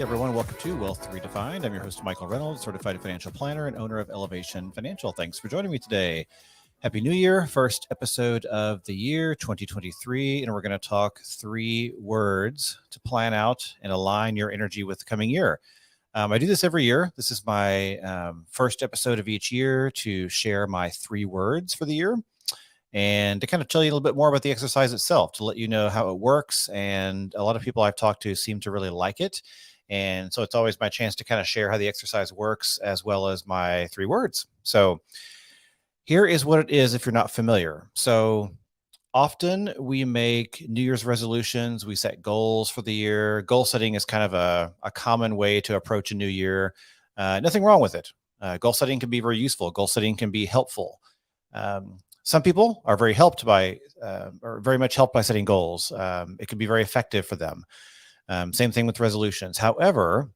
everyone. Welcome to Wealth Redefined. I'm your host, Michael Reynolds, certified financial planner and owner of Elevation Financial. Thanks for joining me today. Happy New Year. First episode of the year 2023. And we're going to talk 3 words to plan out and align your energy with the coming year. I do this every year. This is my first episode of each year to share my 3 words for the year and to kind of tell you a little bit more about the exercise itself, to let you know how it works. And a lot of people I've talked to seem to really like it. And so it's always my chance to kind of share how the exercise works as well as my 3 words. So here is what it is if you're not familiar. So often we make New Year's resolutions, we set goals for the year. Goal setting is kind of a common way to approach a new year. Nothing wrong with it. Goal setting can be very useful. Goal setting can be helpful. Some people are very helped by, or very much helped by setting goals. It can be very effective for them. Same thing with resolutions. However,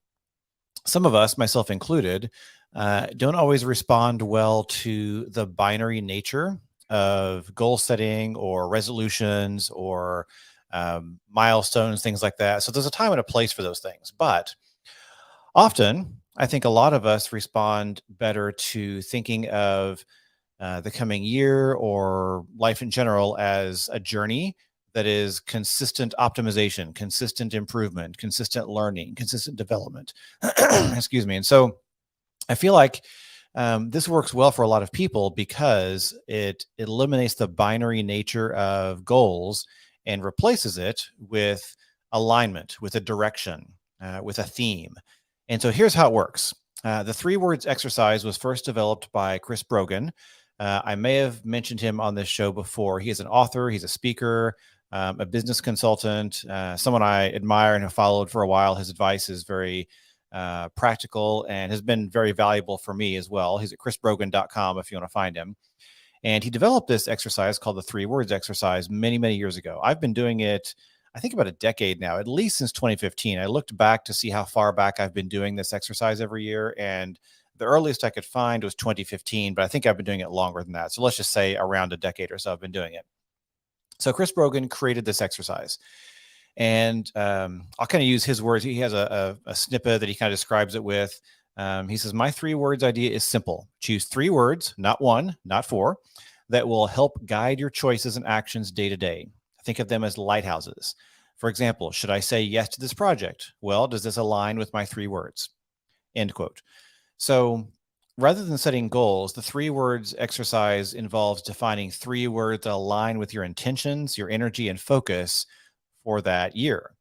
some of us, myself included, don't always respond well to the binary nature of goal setting or resolutions or milestones, things like that. So there's a time and a place for those things. But often, I think a lot of us respond better to thinking of the coming year or life in general as a journey that is consistent optimization, consistent improvement, consistent learning, consistent development. Excuse me. And so I feel like this works well for a lot of people because it eliminates the binary nature of goals and replaces it with alignment, with a direction, with a theme. And so here's how it works. The 3 words exercise was first developed by Chris Brogan. I may have mentioned him on this show before. He is an author, he's a speaker, a business consultant, someone I admire and have followed for a while. His advice is very practical and has been very valuable for me as well. He's at chrisbrogan.com if you want to find him. And he developed this exercise called the 3 words exercise many, many years ago. I've been doing it, I think, about a decade now, at least since 2015. I looked back to see how far back I've been doing this exercise every year. And the earliest I could find was 2015, but I think I've been doing it longer than that. So let's just say around a decade or so I've been doing it. So Chris Brogan created this exercise. And I'll kind of use his words. He has a snippet that he kind of describes it with. He says, my 3 words idea is simple. Choose 3 words, not 1, not 4, that will help guide your choices and actions day to day. Think of them as lighthouses. For example, should I say yes to this project? Well, does this align with my 3 words? End quote. So rather than setting goals, the 3 words exercise involves defining 3 words that align with your intentions, your energy, and focus for that year.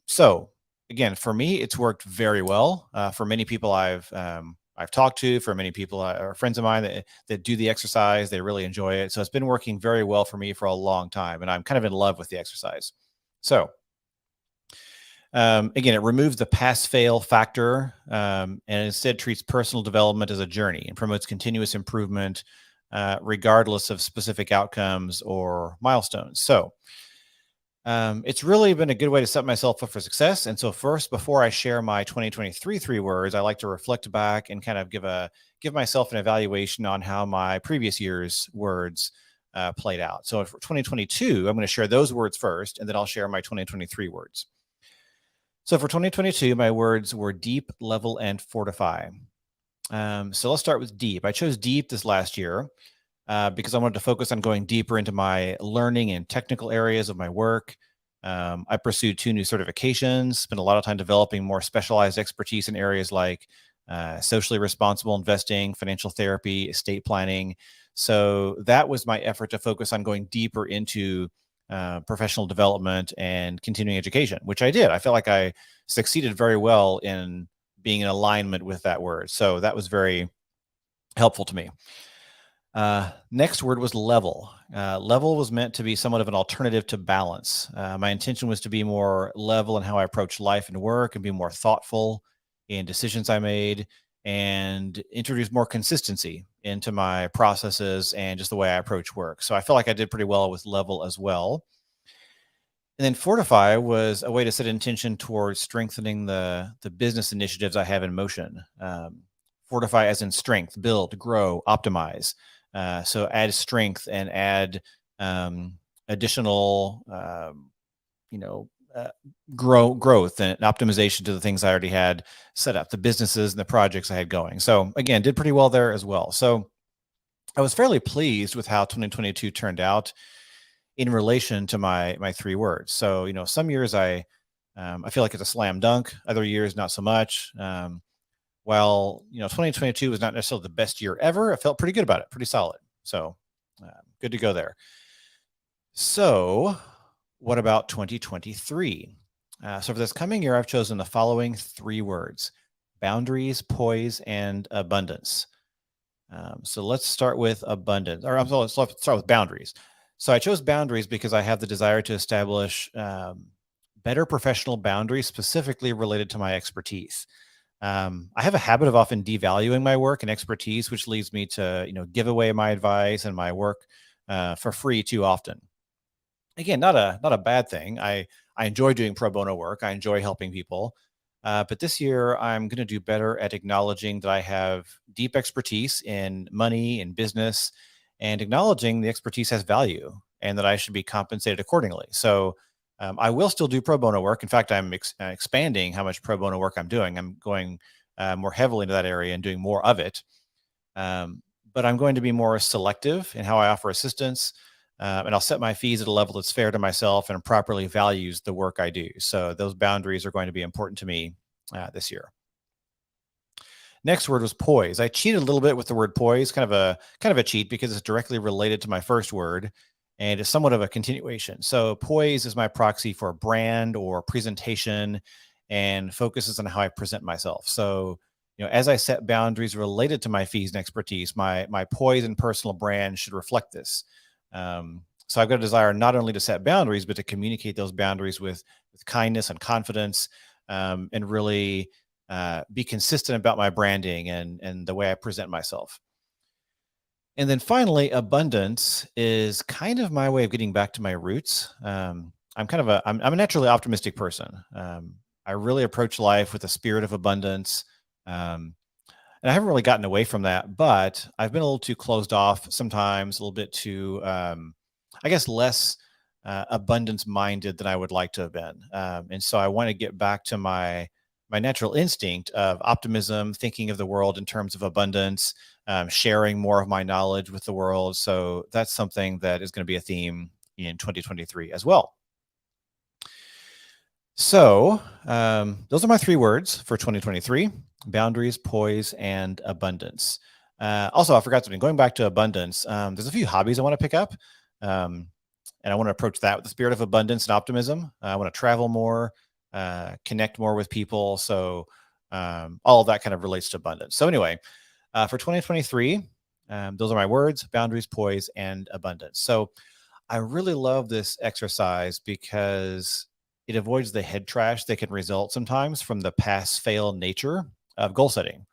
So again, for me, it's worked very well. For many people I've talked to, for many people or friends of mine that do the exercise, they really enjoy it. So it's been working very well for me for a long time, and I'm kind of in love with the exercise. So again, it removes the pass-fail factor and instead treats personal development as a journey and promotes continuous improvement regardless of specific outcomes or milestones. So it's really been a good way to set myself up for success. And so first, before I share my 2023 3 words, I like to reflect back and kind of give myself an evaluation on how my previous year's words played out. So for 2022, I'm going to share those words first, and then I'll share my 2023 words. So for 2022, my words were deep, level, and fortify. So let's start with deep. I chose deep this last year because I wanted to focus on going deeper into my learning and technical areas of my work. I pursued 2 new certifications, spent a lot of time developing more specialized expertise in areas like socially responsible investing, financial therapy, estate planning. So that was my effort to focus on going deeper into professional development and continuing education, which I did. I felt like I succeeded very well in being in alignment with that word. So that was very helpful to me. Next word was level. Level was meant to be somewhat of an alternative to balance. My intention was to be more level in how I approach life and work and be more thoughtful in decisions I made and introduce more consistency into my processes and just the way I approach work. So I felt like I did pretty well with level as well. And then fortify was a way to set intention towards strengthening the business initiatives I have in motion. Fortify as in strength, build, grow, optimize. So add strength and add additional, growth and optimization to the things I already had set up, the businesses and the projects I had going. So again, did pretty well there as well. So I was fairly pleased with how 2022 turned out in relation to my three words. So, some years I feel like it's a slam dunk. Other years, not so much. While 2022 was not necessarily the best year ever, I felt pretty good about it, pretty solid. So, good to go there. So, what about 2023? So for this coming year, I've chosen the following three words: boundaries, poise, and abundance. So let's start with abundance, or let's start with boundaries. So I chose boundaries because I have the desire to establish better professional boundaries specifically related to my expertise. I have a habit of often devaluing my work and expertise, which leads me to give away my advice and my work for free too often. Again, not a bad thing. I enjoy doing pro bono work. I enjoy helping people. But this year, I'm going to do better at acknowledging that I have deep expertise in money and business, and acknowledging the expertise has value and that I should be compensated accordingly. So I will still do pro bono work. In fact, I'm expanding how much pro bono work I'm doing. I'm going more heavily into that area and doing more of it. But I'm going to be more selective in how I offer assistance. And I'll set my fees at a level that's fair to myself and properly values the work I do. So those boundaries are going to be important to me this year. Next word was poise. I cheated a little bit with the word poise, kind of a cheat because it's directly related to my first word and it's somewhat of a continuation. So poise is my proxy for brand or presentation and focuses on how I present myself. So as I set boundaries related to my fees and expertise, my poise and personal brand should reflect this. So I've got a desire not only to set boundaries, but to communicate those boundaries with kindness and confidence, and really be consistent about my branding and the way I present myself. And then finally, abundance is kind of my way of getting back to my roots. I'm a naturally optimistic person. I really approach life with a spirit of abundance. And I haven't really gotten away from that, but I've been a little too closed off sometimes, a little bit too, I guess, less abundance minded than I would like to have been. And so I want to get back to my natural instinct of optimism, thinking of the world in terms of abundance, sharing more of my knowledge with the world. So that's something that is going to be a theme in 2023 as well. So those are my three words for 2023: boundaries, poise, and abundance. Also, I forgot something. Going back to abundance, there's a few hobbies I want to pick up. And I want to approach that with the spirit of abundance and optimism. I want to travel more, connect more with people. So all of that kind of relates to abundance. So anyway, for 2023, those are my words: boundaries, poise, and abundance. So I really love this exercise because it avoids the head trash that can result sometimes from the pass-fail nature of goal setting.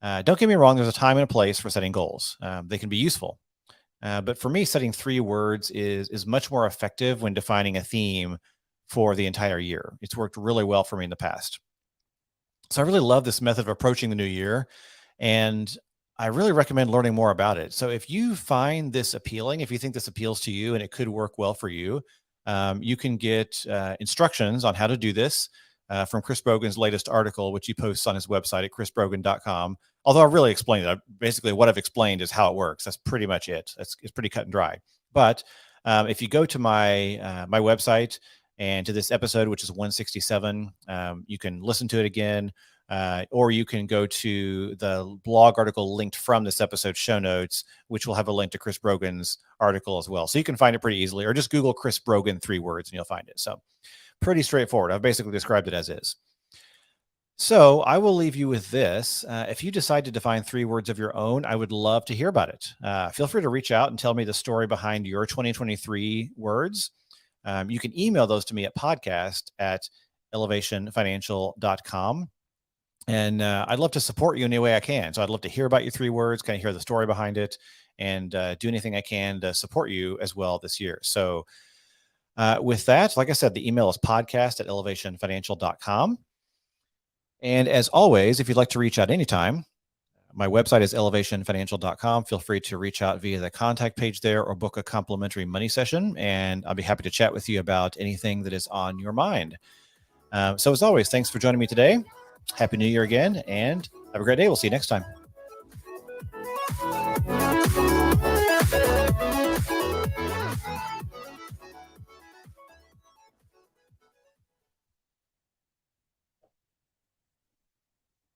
Don't get me wrong, there's a time and a place for setting goals. They can be useful. But for me, setting three words is much more effective when defining a theme for the entire year. It's worked really well for me in the past. So I really love this method of approaching the new year, and I really recommend learning more about it. So if you find this appealing, if you think this appeals to you and it could work well for you, you can get instructions on how to do this from Chris Brogan's latest article, which he posts on his website at chrisbrogan.com. Although I really explained it. Basically, what I've explained is how it works. That's pretty much it. It's pretty cut and dry. But if you go to my my website and to this episode, which is 167, you can listen to it again, or you can go to the blog article linked from this episode show notes, which will have a link to Chris Brogan's article as well. So you can find it pretty easily, or just Google Chris Brogan 3 words and you'll find it. So pretty straightforward. I've basically described it as is. So I will leave you with this. If you decide to define 3 words of your own, I would love to hear about it. Feel free to reach out and tell me the story behind your 2023 words. You can email those to me at podcast@elevationfinancial.com. And I'd love to support you in any way I can. So I'd love to hear about your 3 words, kind of hear the story behind it, and do anything I can to support you as well this year. So with that, like I said, the email is podcast@elevationfinancial.com. And as always, if you'd like to reach out anytime, My website is elevationfinancial.com. Feel free to reach out via the contact page there or book a complimentary money session, and I'll be happy to chat with you about anything that is on your mind. So as always, thanks for joining me today. Happy New Year again, and have a great day. We'll see you next time.